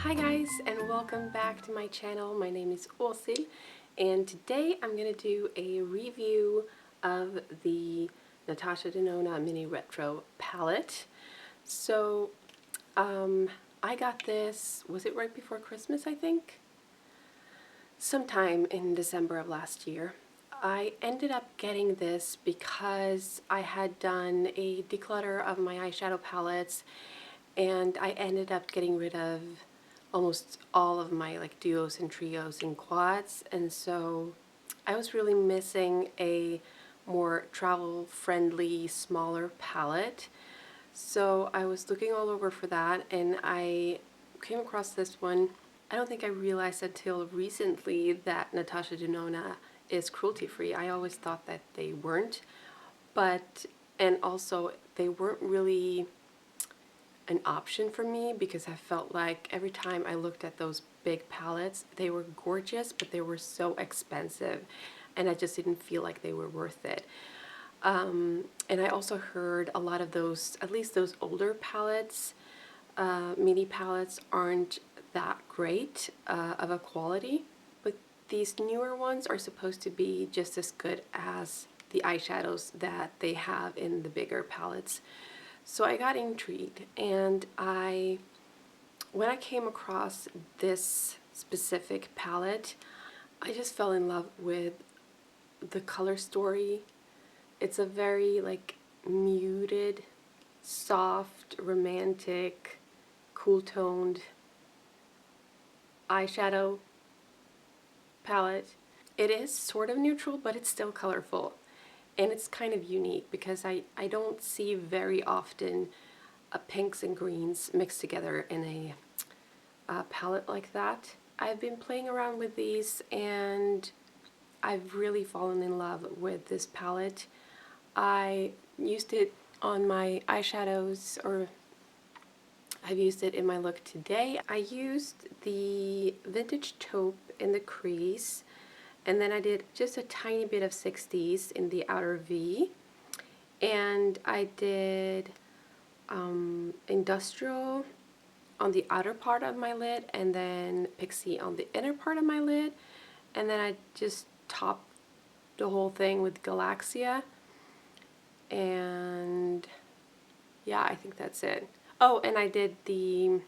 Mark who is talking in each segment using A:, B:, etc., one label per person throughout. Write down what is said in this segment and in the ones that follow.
A: Hi guys, and welcome back to my channel. My name is Åshild, and today I'm going to do a review of the Natasha Denona Mini Retro palette. So I got this, was it right before Christmas, I think? Sometime in December of last year. I ended up getting this because I had done a declutter of my eyeshadow palettes, and I ended up getting rid of almost all of my like duos and trios and quads, and so I was really missing a more travel friendly smaller palette. So I was looking all over for that, and I came across this one. I don't think I realized until recently that Natasha Denona is cruelty free. I always thought that they weren't, but and also they weren't really an option for me because I felt like every time I looked at those big palettes, they were gorgeous, but they were so expensive, and I just didn't feel like they were worth it. And I also heard a lot of those, at least those older palettes, mini palettes, aren't that great of a quality, but these newer ones are supposed to be just as good as the eyeshadows that they have in the bigger palettes. So I got intrigued, and when I came across this specific palette, I just fell in love with the color story. It's a very like muted, soft, romantic, cool-toned eyeshadow palette. It is sort of neutral, but it's still colorful. And it's kind of unique because I don't see very often pinks and greens mixed together in a palette like that. I've been playing around with these, and I've really fallen in love with this palette. I used it on my eyeshadows, or I've used it in my look today. I used the vintage taupe in the crease, and then I did just a tiny bit of 60s in the outer V, and I did industrial on the outer part of my lid, and then pixie on the inner part of my lid, and then I just topped the whole thing with Galaxia, and yeah, I think that's it. Oh, and I did the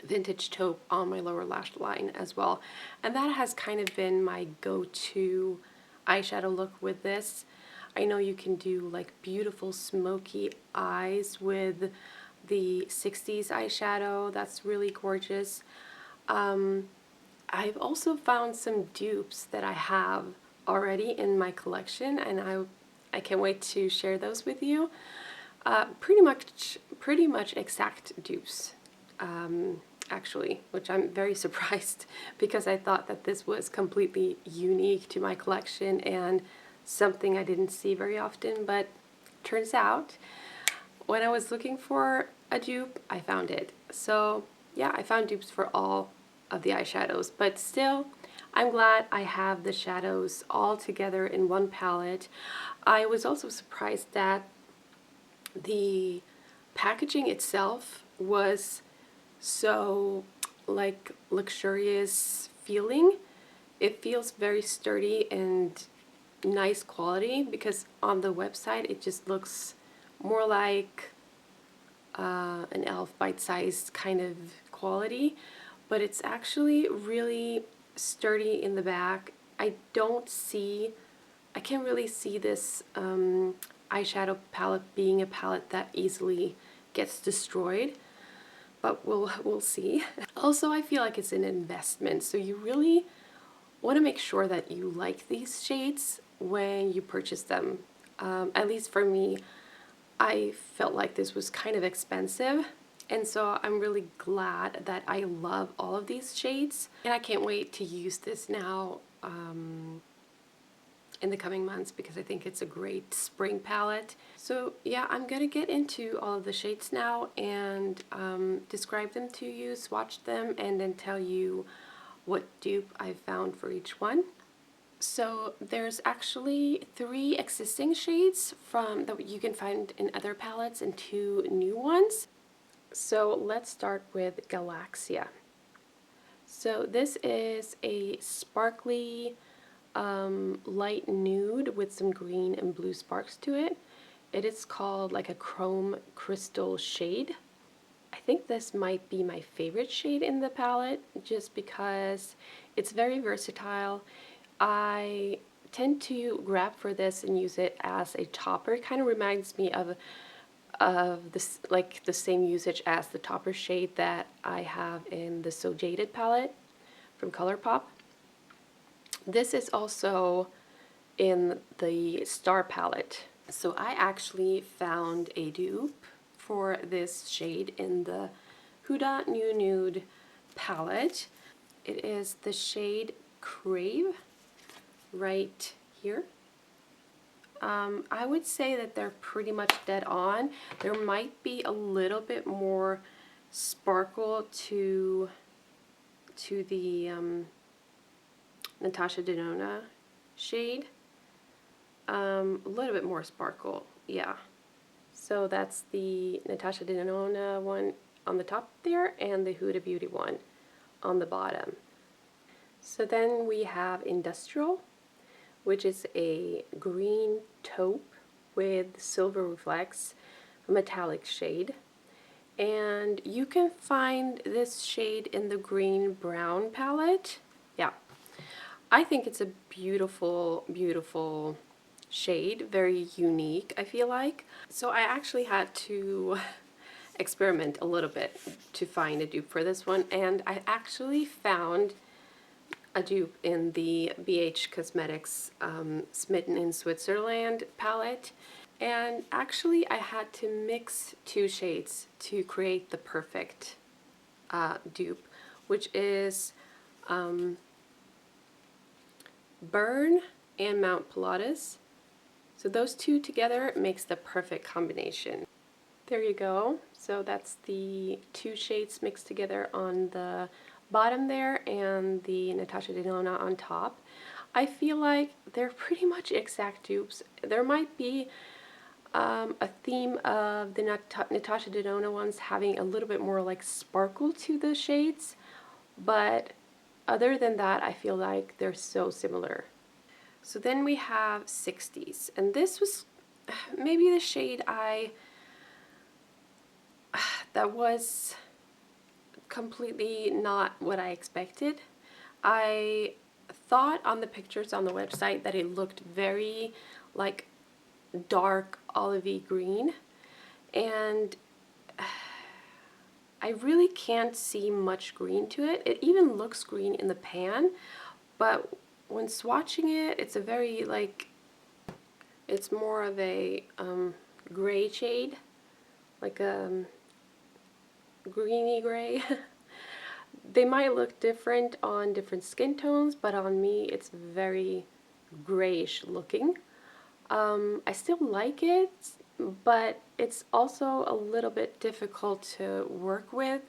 A: vintage taupe on my lower lash line as well, and that has kind of been my go-to eyeshadow look with this. I know you can do like beautiful smoky eyes with the 60s eyeshadow. That's really gorgeous. I've also found some dupes that I have already in my collection, and I can't wait to share those with you. Pretty much exact dupes. Actually, which I'm very surprised because I thought that this was completely unique to my collection and something I didn't see very often, but turns out when I was looking for a dupe, I found it. So yeah, I found dupes for all of the eyeshadows, but still, I'm glad I have the shadows all together in one palette. I was also surprised that the packaging itself was so like luxurious feeling. It feels very sturdy and nice quality, because on the website it just looks more like an e.l.f. bite-sized kind of quality, but it's actually really sturdy in the back. I can't really see this eyeshadow palette being a palette that easily gets destroyed, but we'll see. Also, I feel like it's an investment, so you really want to make sure that you like these shades when you purchase them. At least for me, I felt like this was kind of expensive, and so I'm really glad that I love all of these shades, and I can't wait to use this now in the coming months because I think it's a great spring palette. So yeah, I'm gonna get into all of the shades now and describe them to you, swatch them, and then tell you what dupe I've found for each one. So there's actually 3 existing shades that you can find in other palettes and 2 new ones. So let's start with Galaxia. So this is a sparkly light nude with some green and blue sparks to it. It is called like a chrome crystal shade. I think this might be my favorite shade in the palette just because it's very versatile. I tend to grab for this and use it as a topper. It kind of reminds me of this, like the same usage as the topper shade that I have in the So Jaded palette from Colourpop. This is also in the Star palette. So I actually found a dupe for this shade in the Huda New Nude palette. It is the shade Crave right here. I would say that they're pretty much dead on. There might be a little bit more sparkle to the Natasha Denona shade. A little bit more sparkle, yeah. So that's the Natasha Denona one on the top there and the Huda Beauty one on the bottom. So then we have Industrial, which is a green taupe with silver reflex, a metallic shade. And you can find this shade in the green brown palette. Yeah, I think it's a beautiful, beautiful shade, very unique, I feel like. So I actually had to experiment a little bit to find a dupe for this one, and I actually found a dupe in the BH Cosmetics Smitten in Switzerland palette. And actually I had to mix two shades to create the perfect dupe, which is Burn and Mount Pilatus. So those two together makes the perfect combination. There you go. So that's the two shades mixed together on the bottom there and the Natasha Denona on top. I feel like they're pretty much exact dupes. There might be a theme of the Natasha Denona ones having a little bit more like sparkle to the shades, but other than that, I feel like they're so similar. So then we have 60s, and this was maybe the shade that was completely not what I expected. I thought on the pictures on the website that it looked very like dark olivey green, and I really can't see much green to it. It even looks green in the pan, but when swatching it, it's a very like, it's more of a gray shade, like a greeny gray. They might look different on different skin tones, but on me it's very grayish looking. I still like it, but it's also a little bit difficult to work with.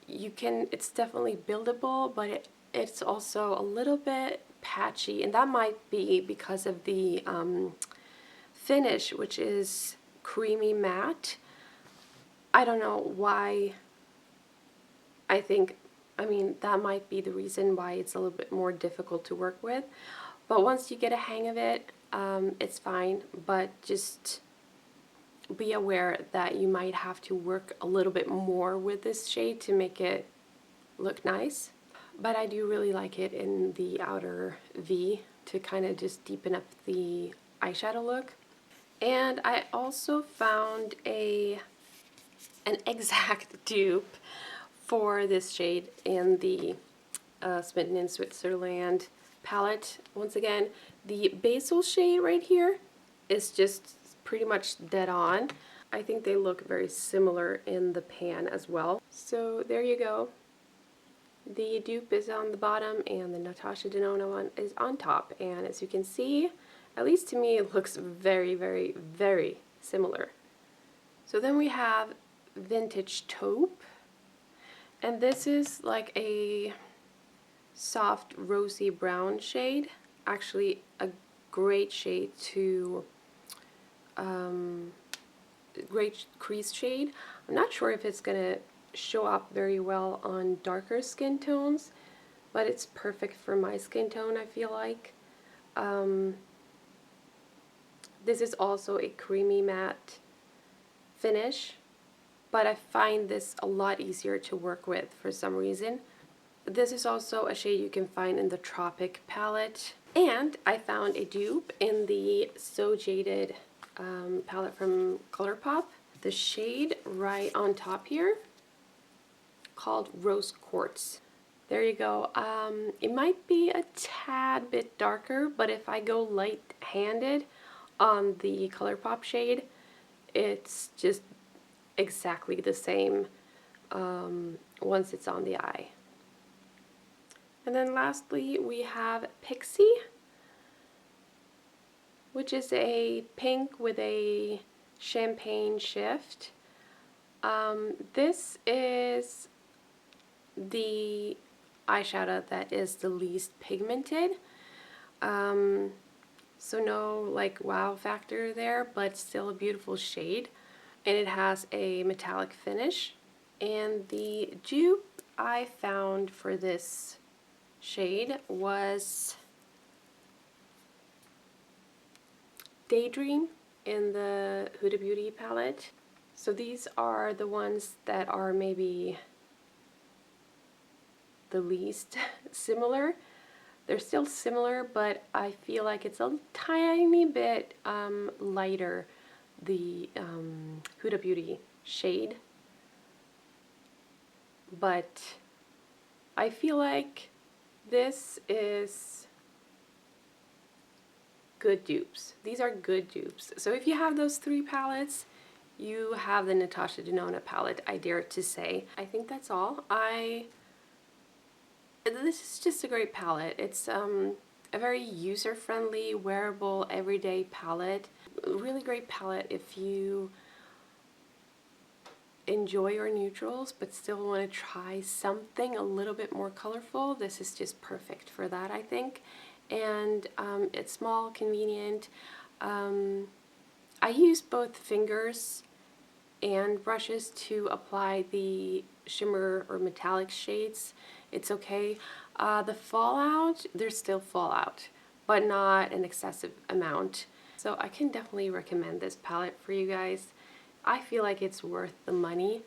A: It's definitely buildable, but it's also a little bit patchy, and that might be because of the finish, which is creamy matte. I don't know why. I mean, that might be the reason why it's a little bit more difficult to work with. But once you get a hang of it, it's fine. But just be aware that you might have to work a little bit more with this shade to make it look nice. But I do really like it in the outer V to kind of just deepen up the eyeshadow look. And I also found an exact dupe for this shade in the Smitten in Switzerland palette. Once again, the Basil shade right here is just pretty much dead on. I think they look very similar in the pan as well. So there you go. The dupe is on the bottom and the Natasha Denona one is on top. And as you can see, at least to me, it looks very, very, very similar. So then we have Vintage Taupe. And this is like a soft rosy brown shade. Actually a great shade to great crease shade. I'm not sure if it's going to show up very well on darker skin tones, but it's perfect for my skin tone, I feel like. This is also a creamy matte finish, but I find this a lot easier to work with for some reason. This is also a shade you can find in the Tropic palette. And I found a dupe in the So Jaded palette from Colourpop. The shade right on top here, called Rose Quartz. There you go. It might be a tad bit darker, but if I go light-handed on the Colourpop shade, it's just exactly the same once it's on the eye. And then lastly, we have Pixie, which is a pink with a champagne shift. This is the eyeshadow that is the least pigmented. So no like wow factor there, but still a beautiful shade. And it has a metallic finish. And the dupe I found for this shade was Daydream in the Huda Beauty palette. So these are the ones that are maybe the least similar. They're still similar, but I feel like it's a tiny bit lighter, the Huda Beauty shade. But I feel like this is good dupes. These are good dupes. So if you have those three palettes, you have the Natasha Denona palette, I dare to say. I think that's all. This is just a great palette. It's a very user-friendly, wearable, everyday palette. A really great palette if you enjoy your neutrals but still want to try something a little bit more colorful. This is just perfect for that, I think. And it's small, convenient. I use both fingers and brushes to apply the shimmer or metallic shades. It's okay. The fallout, there's still fallout, but not an excessive amount. So I can definitely recommend this palette for you guys. I feel like it's worth the money.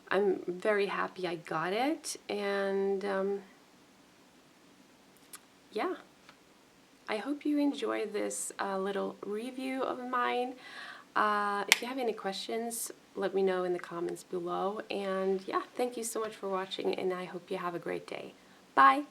A: I'm very happy I got it, and yeah. I hope you enjoyed this little review of mine. If you have any questions, let me know in the comments below. And yeah, thank you so much for watching, and I hope you have a great day. Bye!